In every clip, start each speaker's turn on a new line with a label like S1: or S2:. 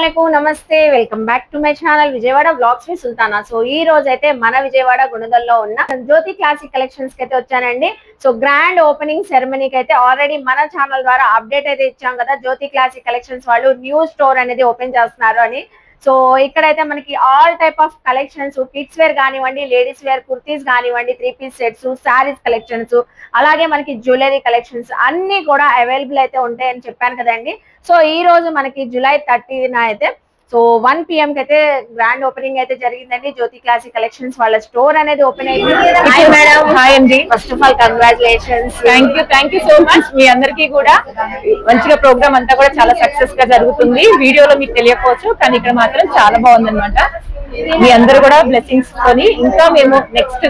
S1: अस्सलामुअलैकुम नमस्ते welcome back to my channel Vijayawada vlogs V Sultana. So ఈ రోజు అయితే మన విజయవాడ గుణదల్లో ఉన్న జ్యోతి క్లాసిక్ కలెక్షన్స్ కి అయితే వచ్చానండి। సో గ్రాండ్ ఓపెనింగ్ సెరమనీకి అయితే ఆల్రెడీ మన ఛానల్ ద్వారా అప్డేట్ అయితే ఇచ్చాం కదా, జ్యోతి క్లాసిక్ కలెక్షన్స్ వాళ్ళు న్యూ స్టోర్ అనేది ఓపెన్ చేస్తున్నారు అని। సో ఇక్కడైతే మనకి all type of collections, kids wear కానివ్వండి, లేడీస్ వేర్ కుర్తీస్ కానివ్వండి, 3 పీస్ సెట్స్, శారీస్ కలెక్షన్స్, అలాగే మనకి జ్యువెలరీ కలెక్షన్స్ అన్ని కూడా అవైలబుల్ అయితే ఉంటాయని చెప్పాను కదండి। సో ఈ రోజు మనకి జూలై 30న అయితే సో 1 PM కి అయితే గ్రాండ్ ఓపెనింగ్ అయితే జరిగిందండి। జ్యోతి క్లాసిక్ కలెక్షన్స్ వాళ్ళ స్టోర్ అనేది ఓపెన్ అయింది।
S2: Hi madam. హాయ్ అండి।
S1: First of all congratulations.
S2: Thank you so much. మీ అందరికీ కూడా మంచిగా ప్రోగ్రామ్ అంతా కూడా చాలా సక్సెస్ గా జరుగుతుంది। వీడియోలో మీకు తెలియకపోవచ్చు, కానీ ఇక్కడ మాత్రం చాలా బాగుందన్నమాట। మీ అందరూ కూడా బ్లెస్సింగ్స్ తోని ఇంకా మేము నెక్స్ట్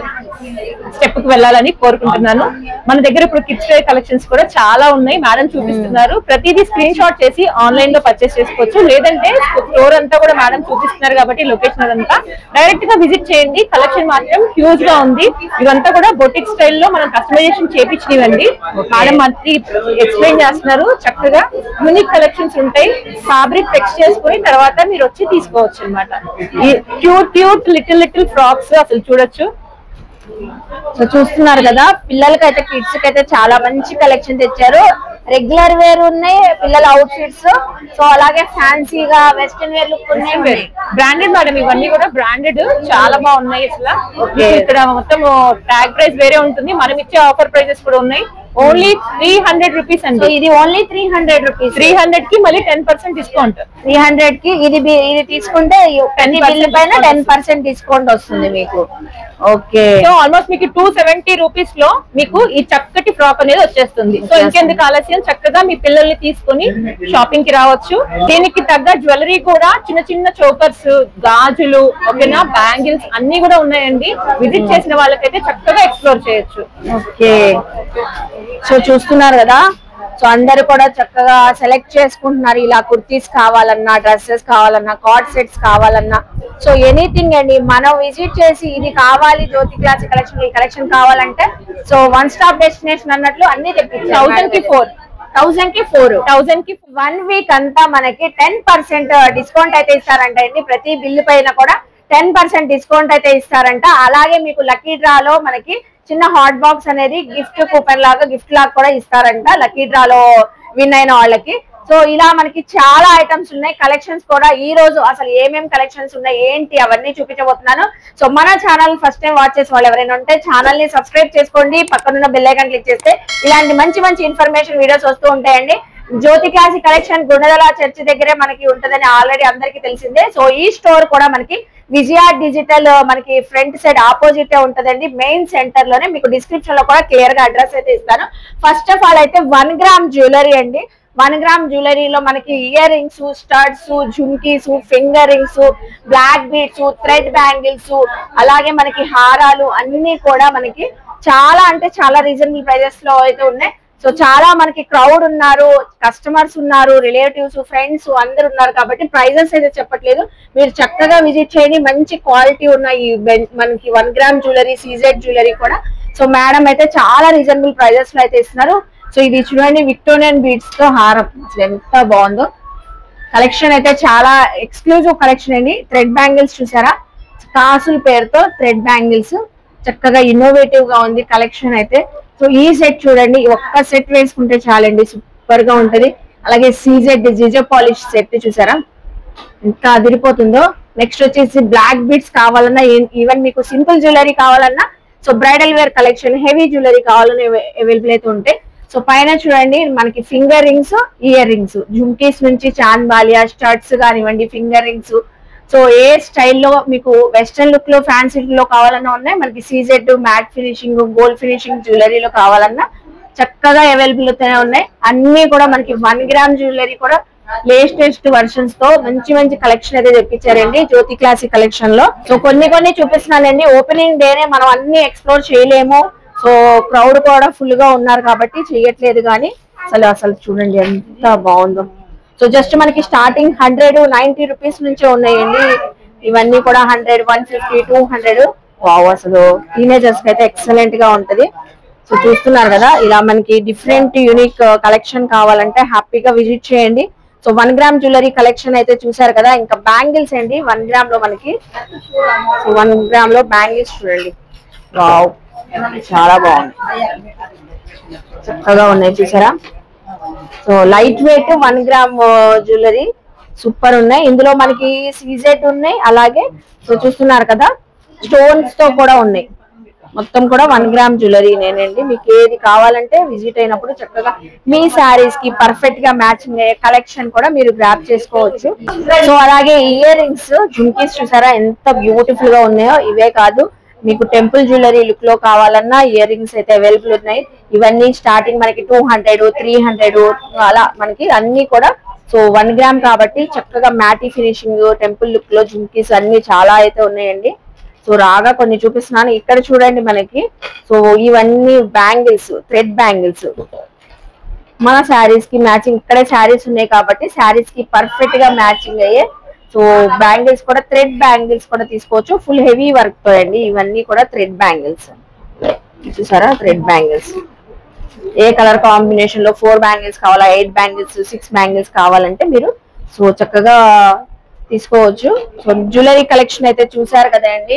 S2: స్టెప్ కి వెళ్ళాలని కోరుకుంటున్నాను। మన దగ్గర ఇప్పుడు కిడ్స్ వేర్ కలెక్షన్స్ కూడా చాలా ఉన్నాయి, మేడం చూపిస్తున్నారు। ప్రతిదీ స్క్రీన్ షాట్ చేసి ఆన్లైన్ లో పర్చేస్ చేసుకోవచ్చు, లేదంటే స్టోర్ అంతా కూడా మేడం చూపిస్తున్నారు కాబట్టి లొకేషన్ అంతా డైరెక్ట్ గా విజిట్ చేయండి। కలెక్షన్ మాత్రం హ్యూజ్ గా ఉంది। ఇవంతా కూడా బొటిక్ స్టైల్లో మనం కస్టమైజేషన్ చేపించినవండి। మేడం మనకి ఎక్స్ప్లెయిన్ చేస్తున్నారు, చక్కగా యూనిక్ కలెక్షన్స్ ఉంటాయి। ఫ్యాబ్రిక్ ఫిక్స్ చేసుకుని తర్వాత మీరు వచ్చి తీసుకోవచ్చు అన్నమాట। క్యూట్ లిటిల్ ఫ్రాక్స్ అసలు చూడొచ్చు।
S1: సో చూస్తున్నారు కదా, పిల్లలకైతే కిడ్స్ కి అయితే చాలా మంచి కలెక్షన్ తెచ్చారు। రెగ్యులర్ వేర్ ఉన్నాయి, పిల్లల అవుట్ ఫిట్స్, సో అలాగే ఫ్యాన్సీగా వెస్టర్న్ వేర్ లుక్ ఉన్నాయి।
S2: బ్రాండెడ్ మేడం, ఇవన్నీ కూడా బ్రాండెడ్ చాలా బాగున్నాయి అసలు। ఇక్కడ మొత్తం ట్యాగ్ ప్రైస్ వేరే ఉంటుంది, మనం ఇచ్చే ఆఫర్ ప్రైజెస్ కూడా ఉన్నాయి। ఓన్లీ 300 రూపీస్ అండి।
S1: ఇది ఓన్లీ 300 రూపీస్।
S2: 300 కి మళ్ళీ 10% డిస్కౌంట్।
S1: 300 కి ఇది తీసుకుంటే 10 బిల్ పైన 10% డిస్కౌంట్ వస్తుంది మీకు। ఓకే,
S2: సో ఆల్మోస్ట్ మీకు 270 రూపీస్ లో మీకు ఈ చక్కటి ఫ్రాక్ అనేది వచ్చేస్తుంది। సో ఇంకెందుకు ఆలస్యం, చక్కగా మీ పిల్లల్ని తీసుకుని షాపింగ్ కి రావచ్చు। దీనికి తగ్గ జ్యువెలరీ కూడా చిన్న చిన్న చోకర్స్, గాజులు, ఓకేనా, బ్యాంగిల్స్ అన్ని కూడా ఉన్నాయండి। విజిట్ చేసిన వాళ్ళకైతే చక్కగా ఎక్స్ప్లోర్ చేయొచ్చు।
S1: ఓకే, సో చూస్తున్నారు కదా, సో అందరు కూడా చక్కగా సెలెక్ట్ చేసుకుంటున్నారు। ఇలా కుర్తీస్ కావాలన్నా, డ్రెస్సెస్ కావాలన్నా, కార్డ్ సెట్స్ కావాలన్నా, సో ఎనీథింగ్ అండి మనం విజిట్ చేసి ఇది కావాలి జ్యోతి క్లాసిక్ కలెక్షన్, ఈ కలెక్షన్ కావాలంటే సో 1 స్టాప్ డెస్టినేషన్ అన్నట్లు అన్ని తెప్పించారు। 1000 కి 1 వీక్ అంతా మనకి 10% డిస్కౌంట్ అయితే ఇస్తారంట అండి। ప్రతి బిల్లు పైన కూడా 10% డిస్కౌంట్ అయితే ఇస్తారంట। అలాగే మీకు లక్కీ డ్రాలో మనకి చిన్న హాట్ బాక్స్ అనేది గిఫ్ట్ కూపన్ లాగా, గిఫ్ట్ లాగా కూడా ఇస్తారంట లక్కీ డ్రాలో విన్ అయిన వాళ్ళకి। సో ఇలా మనకి చాలా ఐటమ్స్ ఉన్నాయి, కలెక్షన్స్ కూడా ఈ రోజు అసలు ఏమేం కలెక్షన్స్ ఉన్నాయి ఏంటి అవన్నీ చూపించబోతున్నాను। సో మన ఛానల్ ఫస్ట్ టైం వాచ్ చేసే వాళ్ళు ఎవరైనా ఉంటే ఛానల్ ని సబ్స్క్రైబ్ చేసుకోండి, పక్కనున్న బెల్ ఐకాన్ క్లిక్ చేస్తే ఇలాంటి మంచి ఇన్ఫర్మేషన్ వీడియోస్ వస్తూ ఉంటాయండి। జ్యోతి క్లాసిక్ కలెక్షన్ గుణదల చర్చ్ దగ్గరే మనకి ఉంటదని ఆల్రెడీ అందరికి తెలిసిందే। సో ఈ స్టోర్ కూడా మనకి విజయ డిజిటల్ మనకి ఫ్రంట్ సైడ్ ఆపోజిట్ ఉంటదండి, మెయిన్ సెంటర్ లోనే। మీకు డిస్క్రిప్షన్ లో కూడా క్లియర్ గా అడ్రస్ అయితే ఇస్తాను। ఫస్ట్ ఆఫ్ ఆల్ అయితే 1 గ్రామ్ జ్యువెలరీ అండి। 1 గ్రామ్ జ్యువెలరీలో మనకి ear rings, studs, jhumkis, finger rings, black beads, thread bangles, అలాగే మనకి హారాలు అన్ని కూడా మనకి చాలా అంటే చాలా రీజనబుల్ ప్రైజెస్ లో అయితే ఉన్నాయి। సో చాలా మనకి క్రౌడ్ ఉన్నారు, కస్టమర్స్ ఉన్నారు, రిలేటివ్స్, ఫ్రెండ్స్ అందరు ఉన్నారు కాబట్టి ప్రైజెస్ అయితే చెప్పట్లేదు, మీరు చక్కగా విజిట్ చేయండి। మంచి క్వాలిటీ ఉన్నాయి మనకి 1 గ్రామ్ జ్యువెలరీ, సీజెడ్ జ్యువెలరీ కూడా। సో మేడం అయితే చాలా రీజనబుల్ ప్రైజెస్ లో అయితే ఇస్తున్నారు। సో ఇది చూడండి, విక్టోరియన్ బీడ్స్ తో హారం, అసలు ఎంత బాగుందో కలెక్షన్ అయితే, చాలా ఎక్స్క్లూజివ్ కలెక్షన్ అండి। థ్రెడ్ బ్యాంగిల్స్ చూసారా, కాసుల పేరుతో థ్రెడ్ బ్యాంగిల్స్, చక్కగా ఇన్నోవేటివ్ గా ఉంది కలెక్షన్ అయితే। సో ఈ సెట్ చూడండి, ఒక్క సెట్ వేసుకుంటే చాలండి, సూపర్ గా ఉంటది। అలాగే సీజెడ్ జిజో పాలిష్ సెట్ చూసారా ఎంత అదిరిపోతుందో। నెక్స్ట్ వచ్చేసి బ్లాక్ బీడ్స్ కావాలన్నా, ఈవెన్ మీకు సింపుల్ జ్యువెలరీ కావాలన్నా, so bridal wear collection, heavy jewellery కావాలన్నా అవైలబుల్ అయితే ఉంటాయి। సో పైన చూడండి మనకి finger rings, ear rings, jhumkis నుంచి చాన్ బాలియా, స్టడ్స్ కానివ్వండి, ఫింగర్ రింగ్స్, సో ఏ స్టైల్లో మీకు వెస్టర్న్ లుక్ లో, ఫ్యాన్సీ లో కావాలన్నా ఉన్నాయి। మనకి CZ, mat finishing, gold finishing జ్యువెలరీలో కావాలన్నా చక్కగా అవైలబుల్ అవుతూనే ఉన్నాయి। అన్ని కూడా మనకి 1 గ్రామ్ జ్యువెలరీ కూడా లేటెస్ట్ వర్షన్స్ తో మంచి కలెక్షన్ అయితే తెప్పించారండి జ్యోతి క్లాసిక్ కలెక్షన్ లో। సో కొన్ని చూపిస్తున్నానండి, ఓపెనింగ్ డేనే మనం అన్ని ఎక్స్ప్లోర్ చేయలేము, సో క్రౌడ్ కూడా ఫుల్ గా ఉన్నారు కాబట్టి చేయట్లేదు, కానీ అసలు చూడండి ఎంత బాగుందో। సో జస్ట్ మనకి స్టార్టింగ్ 190 రూపీస్ నుంచే ఉన్నాయండి, ఇవన్నీ కూడా 100, 150, 200। వావ్, అసలు టీనేజర్స్ కి అయితే ఎక్సలెంట్ గా ఉంటది। సో చూస్తున్నారు కదా, ఇలా మనకి డిఫరెంట్ యూనిక్ కలెక్షన్ కావాలంటే హ్యాపీగా విజిట్ చేయండి। సో 1 గ్రామ్ జ్యువెలరీ కలెక్షన్ అయితే చూసారు కదా. ఇంకా బ్యాంగిల్స్ అండి 1 గ్రామ్ లో మనకి. సో 1 గ్రామ్ లో బ్యాంగిల్స్ చూడండి, వావ్ చాలా బాగుంది, చక్కగా ఉన్నాయి చూసారా. So light weight 1 gram jewellery super ఉన్నాయి. ఇందులో మనకి సీజెడ్ ఉన్నాయి, అలాగే సో చూస్తున్నారు కదా స్టోన్స్ తో కూడా ఉన్నాయి. మొత్తం కూడా 1 గ్రామ్ జ్యువెలరీ నేనండి. మీకు ఏది కావాలంటే విజిట్ అయినప్పుడు చక్కగా మీ శారీస్ కి పర్ఫెక్ట్ గా మ్యాచింగ్ అయ్యే కలెక్షన్ కూడా మీరు గ్రాప్ చేసుకోవచ్చు. సో అలాగే ఇయర్ రింగ్స్, జుమ్కీస్ చూసారా ఎంత బ్యూటిఫుల్ గా ఉన్నాయో. ఇవే కాదు, మీకు టెంపుల్ జ్యువెలరీ లుక్ లో కావాలన్నా ఇయర్ రింగ్స్ అయితే అవైలబుల్ ఉన్నాయి. ఇవన్నీ స్టార్టింగ్ మనకి 200, 300 అలా మనకి అన్ని కూడా. సో 1 గ్రామ్ కాబట్టి చక్కగా మ్యాటీ ఫినిషింగ్, టెంపుల్ లుక్ లో జుమ్కీస్ అన్ని చాలా అయితే ఉన్నాయండి. సో రాగా కొన్ని చూపిస్తున్నాను. ఇక్కడ చూడండి మనకి. సో ఇవన్నీ బ్యాంగిల్స్, థ్రెడ్ బ్యాంగిల్స్ మన శారీస్ కి మ్యాచింగ్. ఇక్కడే శారీస్ ఉన్నాయి కాబట్టి శారీస్ కి పర్ఫెక్ట్ గా మ్యాచింగ్ అయ్యే సో బ్యాంగిల్స్ కూడా, థ్రెడ్ బ్యాంగిల్స్ కూడా తీసుకోవచ్చు. ఫుల్ హెవీ వర్క్ తో అండి ఇవన్నీ కూడా థ్రెడ్ బ్యాంగిల్స్ చూసారా. థ్రెడ్ బ్యాంగిల్స్ ఏ కలర్ కాంబినేషన్ లో 4 బ్యాంగిల్స్ కావాలా, 8 బ్యాంగిల్స్, 6 బ్యాంగిల్స్ కావాలంటే మీరు సో చక్కగా తీసుకోవచ్చు. సో జ్యువెలరీ కలెక్షన్ అయితే చూసారు కదండి.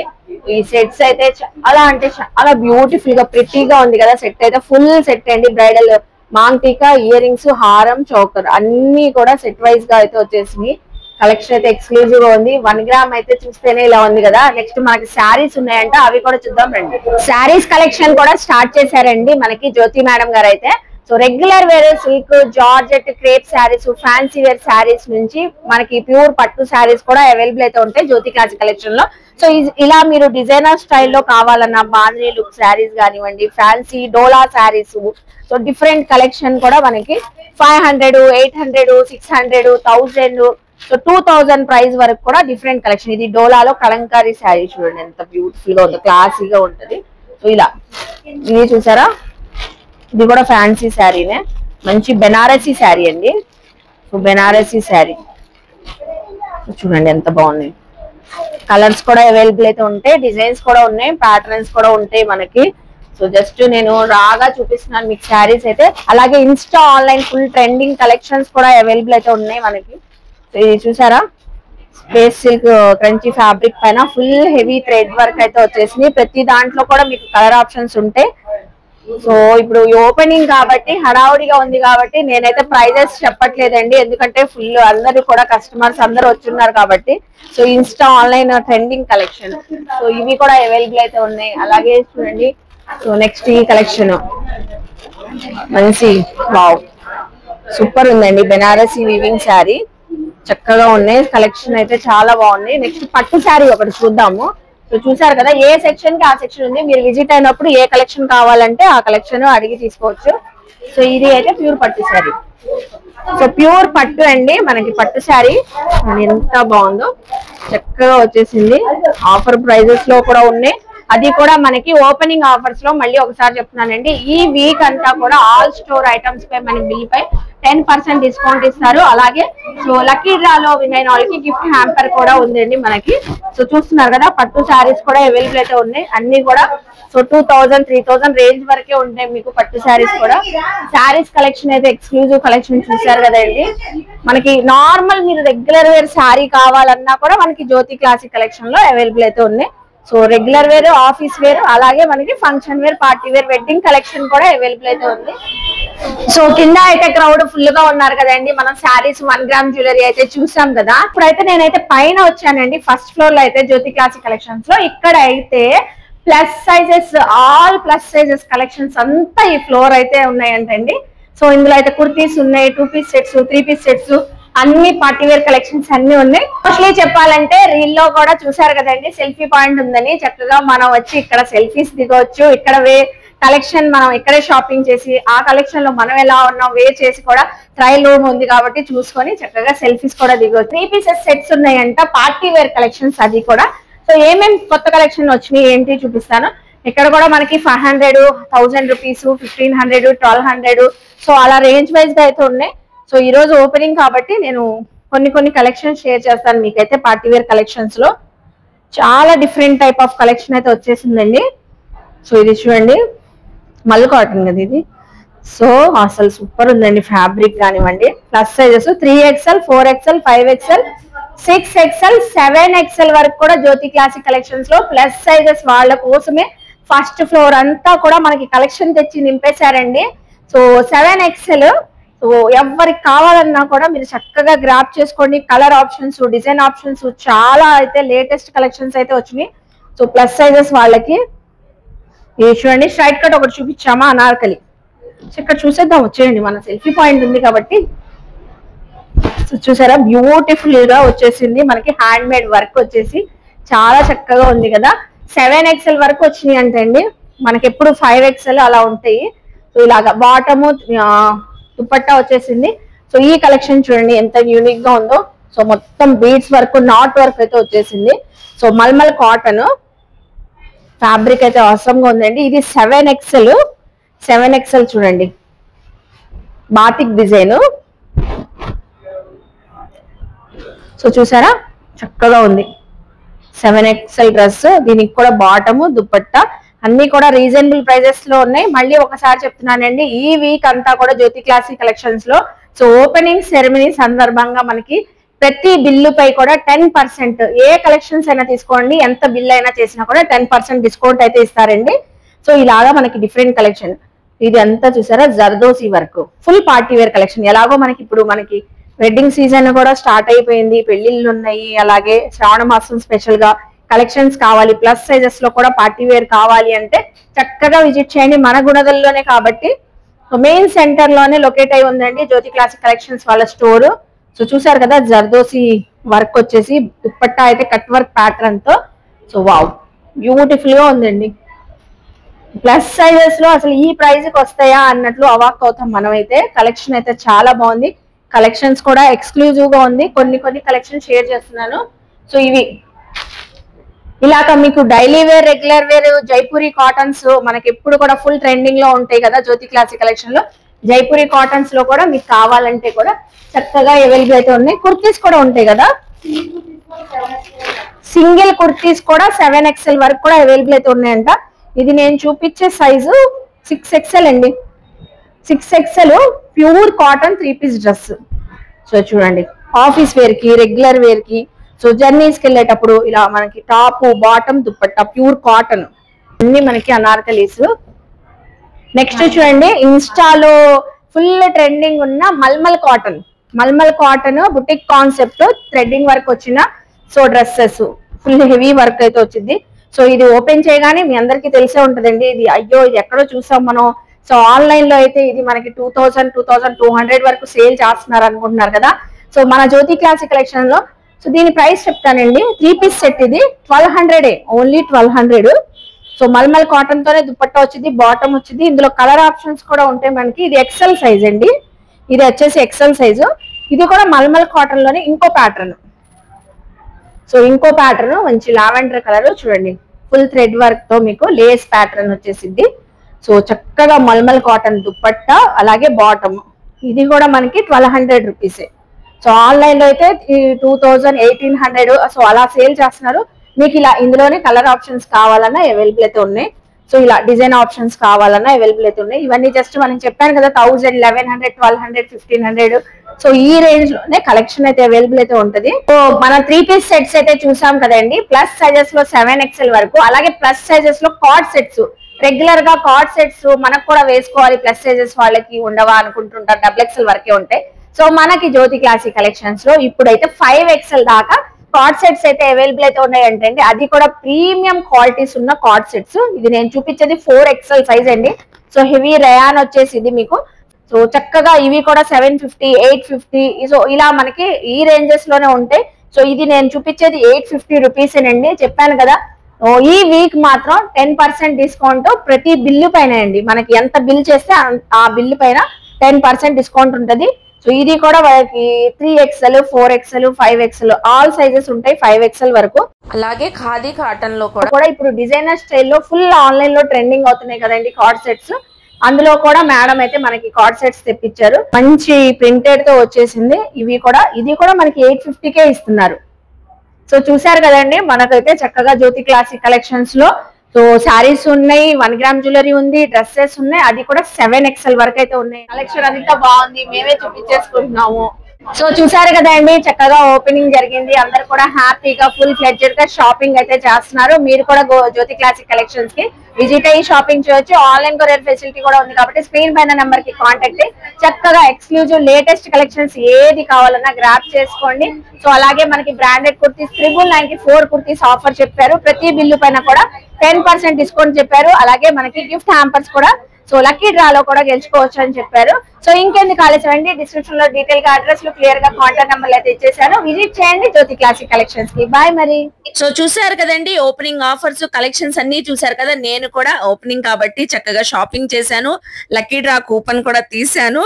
S1: ఈ సెట్స్ అయితే చాలా అంటే చాలా బ్యూటిఫుల్ గా ప్రిటీగా ఉంది కదా. సెట్ అయితే ఫుల్ సెట్ అండి. బ్రైడల్ మాంగ్ టీకా, ఇయర్ రింగ్స్, హారం, చౌకర్ అన్ని కూడా సెట్ వైజ్ గా అయితే వచ్చేసింది. కలెక్షన్ అయితే ఎక్స్క్లూజివ్ గా ఉంది. 1 గ్రామ్ అయితే చూస్తేనే ఇలా ఉంది కదా. నెక్స్ట్ మనకి శారీస్ ఉన్నాయంట, అవి కూడా చూద్దాం రండి. శారీస్ కలెక్షన్ కూడా స్టార్ట్ చేశారండి మనకి జ్యోతి మేడం గారు అయితే. So regular wear silk, georgette, crepe sarees, fancy wear sarees నుంచి మనకి ప్యూర్ పట్టు శారీస్ కూడా అవైలబుల్ అయితే ఉంటాయి జ్యోతి క్లాసిక్ కలెక్షన్ లో. సో ఇలా మీరు డిజైనర్ స్టైల్లో కావాలన్నా బాంధనీ లుక్ శారీస్ కానివ్వండి, fancy dola sarees, so different collection కూడా మనకి 500, 800, 600, 1000, సో 2000 ప్రైస్ వరకు కూడా డిఫరెంట్ కలెక్షన్. ఇది డోలాలో కలంకారీ శారీ చూడండి ఎంత బ్యూటిఫుల్ గా ఉందో, క్లాసీగా ఉంటది. సో ఇలా ఇది చూసారా, ఇది కూడా ఫ్యాన్సీ శారీనే, మంచి బెనారసీ శారీ అండి. సో బెనారసీ శారీ చూడండి ఎంత బాగున్నాయి. కలర్స్ కూడా అవైలబుల్ అయితే ఉంటాయి, డిజైన్స్ కూడా ఉన్నాయి, ప్యాటర్న్స్ కూడా ఉంటాయి మనకి. సో జస్ట్ నేను రాగా చూపిస్తున్నాను మీకు శారీస్ అయితే. అలాగే Insta, online full trending collections కూడా అవైలబుల్ అయితే ఉన్నాయి మనకి. సో ఇది చూసారా, స్పేస్ సిల్క్ క్రంచీ ఫ్యాబ్రిక్ పైన ఫుల్ హెవీ థ్రెడ్ వర్క్ అయితే వచ్చేసింది. ప్రతి దాంట్లో కూడా మీకు కలర్ ఆప్షన్స్ ఉంటాయి. సో ఇప్పుడు ఓపెనింగ్ కాబట్టి హడావుడిగా ఉంది కాబట్టి నేనైతే ప్రైజెస్ చెప్పట్లేదండి, ఎందుకంటే ఫుల్ అందరూ కూడా కస్టమర్స్ అందరూ వచ్చున్నారు కాబట్టి. So Insta, online trending collection, so ఇవి కూడా అవైలబుల్ అయితే ఉన్నాయి. అలాగే చూడండి, సో నెక్స్ట్ ఈ కలెక్షన్ మంచి వావ్ సూపర్ ఉందండి, బెనారసీ వీవింగ్ శారీ చక్కగా ఉన్నాయి. కలెక్షన్ అయితే చాలా బాగుంది. నెక్స్ట్ పట్టు శారీ ఒకటి చూద్దాము. సో చూసారు కదా, ఏ సెక్షన్ కి ఆ సెక్షన్ ఉంది. మీరు విజిట్ అయినప్పుడు ఏ కలెక్షన్ కావాలంటే ఆ కలెక్షన్ అడిగి తీసుకోవచ్చు. సో ఇది అయితే ప్యూర్ పట్టు శారీ. సో ప్యూర్ పట్టు అండి మనకి, పట్టు శారీ ఎంత బాగుందో, చక్కగా వచ్చేసింది. ఆఫర్ ప్రైజెస్ లో కూడా ఉన్నాయి. అది కూడా మనకి ఓపెనింగ్ ఆఫర్స్ లో మళ్ళీ ఒకసారి చెప్తున్నానండి, ఈ వీక్ అంతా కూడా ఆల్ స్టోర్ ఐటమ్స్ పై మన బిల్ పై 10% డిస్కౌంట్ ఇస్తారు. అలాగే సో లక్కీ డ్రాలో విన్ అయిన వాళ్ళకి గిఫ్ట్ హ్యాంపర్ కూడా ఉందండి మనకి. సో చూస్తున్నారు కదా, పట్టు శారీస్ కూడా అవైలబుల్ అయితే ఉన్నాయి. అన్ని కూడా సో 2000, 3000 రేంజ్ వరకే ఉంటాయి మీకు పట్టు శారీస్ కూడా. శారీస్ కలెక్షన్ అయితే ఎక్స్క్లూజివ్ కలెక్షన్ చూసారు కదండి. మనకి నార్మల్ మీరు రెగ్యులర్ వేర్ శారీ కావాలన్నా కూడా మనకి జ్యోతి క్లాసిక్ కలెక్షన్ లో అవైలబుల్ అయితే ఉన్నాయి. So regular wear, office wear, అలాగే మనకి function wear, party wear, wedding collection కూడా అవైలబుల్ అయితే ఉంది. సో కింద అయితే క్రౌడ్ ఫుల్ గా ఉన్నారు కదండి. మనం శారీస్ 1 గ్రామ్ జ్యువెలరీ అయితే చూసాం కదా. ఇప్పుడైతే నేనైతే పైన వచ్చానండి, ఫస్ట్ ఫ్లోర్ లో అయితే జ్యోతి క్లాసిక్ కలెక్షన్స్ లో. ఇక్కడ అయితే plus sizes, all plus sizes collections అంతా ఈ ఫ్లోర్ అయితే ఉన్నాయంటండి. సో ఇందులో అయితే కుర్తీస్ ఉన్నాయి, 2 పీస్ సెట్స్, 3 పీస్ సెట్స్, అన్ని పార్టీ వేర్ కలెక్షన్స్ అన్ని ఉన్నాయి. మోస్ట్లీ చెప్పాలంటే రీల్ లో కూడా చూసారు కదండి, సెల్ఫీ పాయింట్ ఉందని. చక్కగా మనం వచ్చి ఇక్కడ సెల్ఫీస్ దిగవచ్చు. ఇక్కడ కలెక్షన్ మనం ఇక్కడే షాపింగ్ చేసి ఆ కలెక్షన్ లో మనం ఎలా ఉన్నాం వేర్ చేసి కూడా ట్రయల్ రూమ్ ఉంది కాబట్టి చూసుకొని చక్కగా సెల్ఫీస్ కూడా దిగవచ్చు. 3 పీసెస్ సెట్స్ ఉన్నాయంట, పార్టీ వేర్ కలెక్షన్స్ అది కూడా. సో ఏమేమి కొత్త కలెక్షన్ వచ్చినాయి ఏంటి చూపిస్తాను. ఇక్కడ కూడా మనకి 500, 1000 రూపీస్, 1500, 1200, సో అలా రేంజ్ వైజ్ గా అయితే ఉన్నాయి. సో ఈ రోజు ఓపెనింగ్ కాబట్టి నేను కొన్ని కలెక్షన్ షేర్ చేస్తాను మీకైతే. పార్టీ వేర్ కలెక్షన్స్ లో చాలా డిఫరెంట్ టైప్ ఆఫ్ కలెక్షన్ అయితే వచ్చేసిందండి. సో ఇది చూడండి, మల్ కాటన్ కదా, ఇది సో అసలు సూపర్ ఉందండి ఫ్యాబ్రిక్ కానివ్వండి. Plus sizes 3XL 4XL 5XL 6XL 7XL వరకు కూడా జ్యోతి క్లాసిక్ కలెక్షన్స్ లో ప్లస్ సైజెస్ వాళ్ళ కోసమే ఫస్ట్ ఫ్లోర్ అంతా కూడా మనకి కలెక్షన్ తెచ్చి నింపేశారండి. సో 7XL సో ఎవరికి కావాలన్నా కూడా మీరు చక్కగా గ్రాప్ చేసుకోండి. కలర్ ఆప్షన్స్, డిజైన్ ఆప్షన్స్ చాలా అయితే లేటెస్ట్ కలెక్షన్స్ అయితే వచ్చినాయి. సో ప్లస్ సైజెస్ వాళ్ళకి చూడండి, స్ట్రైట్ కట్ ఒకటి చూపించామా అనార్కలి. ఇక్కడ చూసేద్దాం వచ్చేయండి, మన సెల్ఫీ పాయింట్ ఉంది కాబట్టి. చూసారా బ్యూటిఫుల్ గా వచ్చేసింది మనకి, హ్యాండ్ మేడ్ వర్క్ వచ్చేసి చాలా చక్కగా ఉంది కదా. 7XL వరకు వచ్చినాయి అంటే అండి, మనకి ఎప్పుడు 5XL అలా ఉంటాయి. సో ఇలాగా బాటము దుపట్టా వచ్చేసింది. సో ఈ కలెక్షన్ చూడండి ఎంత యూనిక్ గా ఉందో. సో మొత్తం బీడ్స్ వర్క్, నాట్ వర్క్ అయితే వచ్చేసింది. సో మల్మల్ కాటన్ ఫ్యాబ్రిక్ అయితే అవసరం గా ఉందండి. ఇది 7XL చూడండి, బాతిక్ డిజైన్. సో చూసారా చక్కగా ఉంది 7XL డ్రెస్. దీనికి కూడా బాటము దుపట్టా అన్ని కూడా రీజనబుల్ ప్రైజెస్ లో ఉన్నాయి. మళ్ళీ ఒకసారి చెప్తున్నానండి, ఈ వీక్ అంతా కూడా జ్యోతి క్లాసిక్ కలెక్షన్స్ లో సో ఓపెనింగ్ సెరమనీ సందర్భంగా మనకి ప్రతి బిల్లు పై కూడా 10%, ఏ కలెక్షన్స్ అయినా తీసుకోండి, ఎంత బిల్ అయినా చేసినా కూడా 10% డిస్కౌంట్ అయితే ఇస్తారండి. సో ఇలాగా మనకి డిఫరెంట్ కలెక్షన్. ఇది అంతా చూసారా zardozi work, full party wear collection. ఎలాగో మనకి ఇప్పుడు మనకి వెడ్డింగ్ సీజన్ కూడా స్టార్ట్ అయిపోయింది, పెళ్లిళ్ళు ఉన్నాయి, అలాగే శ్రావణ మాసం స్పెషల్ గా కలెక్షన్స్ కావాలి, ప్లస్ సైజెస్ లో కూడా పార్టీ వేర్ కావాలి అంటే చక్కగా విజిట్ చేయండి. మన గుణదల్లోనే కాబట్టి మెయిన్ సెంటర్ లోనే లొకేట్ అయి ఉందండి జ్యోతి క్లాసిక్ కలెక్షన్స్ వాళ్ళ స్టోర్. సో చూసారు కదా జర్దోసి వర్క్ వచ్చేసి దుపట్టా అయితే కట్ వర్క్ ప్యాటర్న్ తో. సో వావ్ బ్యూటిఫుల్ గా ఉందండి. ప్లస్ సైజెస్ లో అసలు ఈ ప్రైస్ కి వస్తాయా అన్నట్లు అవాక్ అవుతాం మనమైతే. కలెక్షన్ అయితే చాలా బాగుంది, కలెక్షన్స్ కూడా ఎక్స్క్లూజివ్ గా ఉంది. కొన్ని కలెక్షన్ షేర్ చేస్తున్నాను. సో ఇవి ఇలాగ మీకు daily wear, regular wear, Jaipuri cottons మనకి ఎప్పుడు కూడా ఫుల్ ట్రెండింగ్ లో ఉంటాయి కదా జ్యోతి క్లాసిక్ కలెక్షన్ లో. జైపూరి కాటన్స్ లో కూడా మీకు కావాలంటే కూడా చక్కగా అవైలబుల్ అయితే ఉన్నాయి. కుర్తీస్ కూడా ఉంటాయి కదా, సింగిల్ కుర్తీస్ కూడా 7XL వరకు కూడా అవైలబుల్ అయితే ఉన్నాయంట. ఇది నేను చూపించే సైజు 6XL అండి. 6XL pure cotton 3-piece dress. So చూడండి ఆఫీస్ వేర్ కి, రెగ్యులర్ వేర్ కి, సో జర్నీస్ కి వెళ్ళేటప్పుడు ఇలా మనకి top, bottom, dupatta pure cotton అన్ని మనకి అనార్కలీస్. నెక్స్ట్ చూడండి ఇన్స్టాలో ఫుల్ ట్రెండింగ్ ఉన్న mulmul cotton boutique concept threading work వచ్చిన so dresses full heavy work అయితే వచ్చింది. సో ఇది ఓపెన్ చేయగానే మీ అందరికీ తెలిసే ఉంటదండి, ఇది అయ్యో ఇది ఎక్కడో చూసాం మనం. సో ఆన్లైన్ లో అయితే ఇది మనకి 2200 వరకు సేల్ చేస్తున్నారు అనుకుంటున్నారు కదా. సో మన జ్యోతి క్లాసిక్ కలెక్షన్ లో సో దీని ప్రైస్ చెప్తానండి. 3-piece సెట్ ఇది 1200, ఓన్లీ 1200. సో మల్మల్ కాటన్ తోనే దుపట్టా వచ్చింది, బాటమ్ వచ్చింది. ఇందులో కలర్ ఆప్షన్స్ కూడా ఉంటాయి మనకి. ఇది XL సైజ్ అండి, ఇది వచ్చేసి XL సైజు. ఇది కూడా మల్మల్ కాటన్ లోనే ఇంకో ప్యాటర్న్. సో ఇంకో ప్యాటర్న్ మంచి లావెండర్ కలర్ చూడండి, ఫుల్ థ్రెడ్ వర్క్ తో మీకు లేస్ ప్యాటర్న్ వచ్చేసింది. సో చక్కగా మల్మల్ కాటన్ దుపట్టా, అలాగే బాటమ్. ఇది కూడా మనకి 1200 రూపీసే. సో ఆన్లైన్ లో అయితే 2000, 1800 సో అలా సేల్ చేస్తున్నారు. మీకు ఇలా ఇందులోనే కలర్ ఆప్షన్స్ కావాలన్నా అవైలబుల్ అయితే ఉన్నాయి. సో ఇలా డిజైన్ ఆప్షన్స్ కావాలన్నా అవైలబుల్ అయితే ఉన్నాయి. ఇవన్నీ జస్ట్ మనం చెప్పాను కదా 1000, 1100, 1200, 1500. సో ఈ రేంజ్ లోనే కలెక్షన్ అయితే అవైలబుల్ అయితే ఉంటది. సో మన 3-piece సెట్స్ అయితే చూసాం కదండి, ప్లస్ సైజెస్ లో 7XL వరకు, అలాగే ప్లస్ సైజెస్ లో కార్డ్ సెట్స్. రెగ్యులర్ గా కార్డ్ సెట్స్ మనకు కూడా వేసుకోవాలి, ప్లస్ సైజెస్ వాళ్ళకి ఉండవా అనుకుంటుంటారు, XXL వరకే ఉంటాయి. సో మనకి జ్యోతి క్లాసిక్ కలెక్షన్స్ లో ఇప్పుడైతే 5XL దాకా కార్డ్ సెట్స్ అయితే అవైలబుల్ అయితే ఉన్నాయి అంటే, అది కూడా ప్రీమియం క్వాలిటీస్ ఉన్న కార్డ్ సెట్స్. ఇది నేను చూపించేది 4XL సైజ్ అండి. సో హెవీ రయాన్ వచ్చేసి ఇది మీకు. సో చక్కగా ఇవి కూడా 750, 850 సో ఇలా మనకి ఈ రేంజెస్ లోనే ఉంటాయి. సో ఇది నేను చూపించేది 850 రూపీసేనండి. చెప్పాను కదా ఈ వీక్ మాత్రం 10% డిస్కౌంట్ ప్రతి బిల్లు పైన అండి. మనకి ఎంత బిల్ చేస్తే ఆ బిల్లు పైన 10% డిస్కౌంట్ ఉంటుంది. సో ఇది కూడా మనకి 3XL, 4XL, 5XL all sizes ఉంటాయి 5XL వరకు. అలాగే ఖాదీ కాటన్ లో కూడా ఇప్పుడు డిజైనర్ స్టైల్లో ఫుల్ ఆన్లైన్ లో ట్రెండింగ్ అవుతున్నాయి కదండి కార్డ్ సెట్స్. అందులో కూడా మేడం అయితే మనకి కార్డ్ సెట్స్ తెప్పించారు, మంచి ప్రింటెడ్ తో వచ్చేసింది. ఇది కూడా మనకి 850కే ఇస్తున్నారు. సో చూసారు కదండి, మనకైతే చక్కగా జ్యోతి క్లాసిక్ కలెక్షన్స్ లో సో సారీస్ ఉన్నాయి, 1 గ్రామ్ జ్యువెలరీ ఉంది, డ్రెస్సెస్ ఉన్నాయి, అది కూడా 7XL వరకు అయితే ఉన్నాయి. కలెక్షన్ అంతా బాగుంది, మేమే చూపించేసుకుంటున్నాము. సో చూసారు కదండి, చక్కగా ఓపెనింగ్ జరిగింది. అందరు కూడా హ్యాపీగా ఫుల్ ఫ్లెడ్జెడ్ గా షాపింగ్ అయితే చేస్తున్నారు. మీరు కూడా జ్యోతి క్లాసిక్ కలెక్షన్స్ కి విజిట్ అయ్యి షాపింగ్ చేయొచ్చు. ఆన్లైన్ కొరియర్ ఫెసిలిటీ కూడా ఉంది కాబట్టి స్క్రీన్ పైన నెంబర్ కి కాంటాక్ట్ అయ్యి చక్కగా ఎక్స్క్లూజివ్ లేటెస్ట్ కలెక్షన్స్ ఏది కావాలన్నా గ్రాప్ చేసుకోండి. సో అలాగే మనకి బ్రాండెడ్ కుర్తీస్ 999 కి 4 కుర్తీస్ ఆఫర్ చెప్పారు. ప్రతి బిల్లు పైన కూడా 10% డిస్కౌంట్ చెప్పారు. అలాగే మనకి గిఫ్ట్ హ్యాంపర్స్ కూడా సో లక్కీ డ్రాలో కూడా గెలుచుకోవచ్చు అని చెప్పారు. సో ఇంకెందుకు ఆలస్యం అండి, డిస్క్రిప్షన్ లో డీటెయిల్ గా అడ్రస్ లు క్లియర్ గా కాంటాక్ట్ నెంబర్లు అయితే ఇచ్చేసాను. విజిట్ చేయండి జ్యోతి క్లాసిక్ కలెక్షన్స్ కి. బాయ్ మరి.
S3: సో చూసారు కదండి ఓపెనింగ్ ఆఫర్స్ కలెక్షన్స్ అన్ని చూసారు కదా. నేను కూడా ఓపెనింగ్ కాబట్టి చక్కగా షాపింగ్ చేశాను. లక్కీ డ్రా కూపన్ కూడా తీసాను.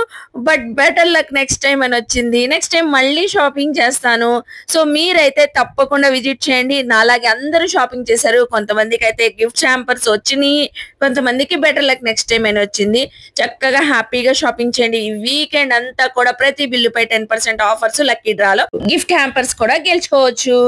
S3: But better luck next time అని వచ్చింది. నెక్స్ట్ టైం మళ్ళీ షాపింగ్ చేస్తాను. సో మీరైతే తప్పకుండా విజిట్ చేయండి. నాలాగే అందరూ షాపింగ్ చేశారు. కొంతమందికి అయితే గిఫ్ట్ హ్యాంపర్స్ వచ్చినాయి, కొంతమందికి బెటర్ లక్ నెక్స్ట్ టైం అని వచ్చింది. చక్కగా హ్యాపీగా షాపింగ్ చేయండి. ఈ వీకెండ్ అంతా కూడా ప్రతి బిల్లుపై 10% ఆఫర్స్, లక్కీ డ్రాలో గిఫ్ట్ హ్యాంపర్స్ కూడా గెలుచుకోవచ్చు.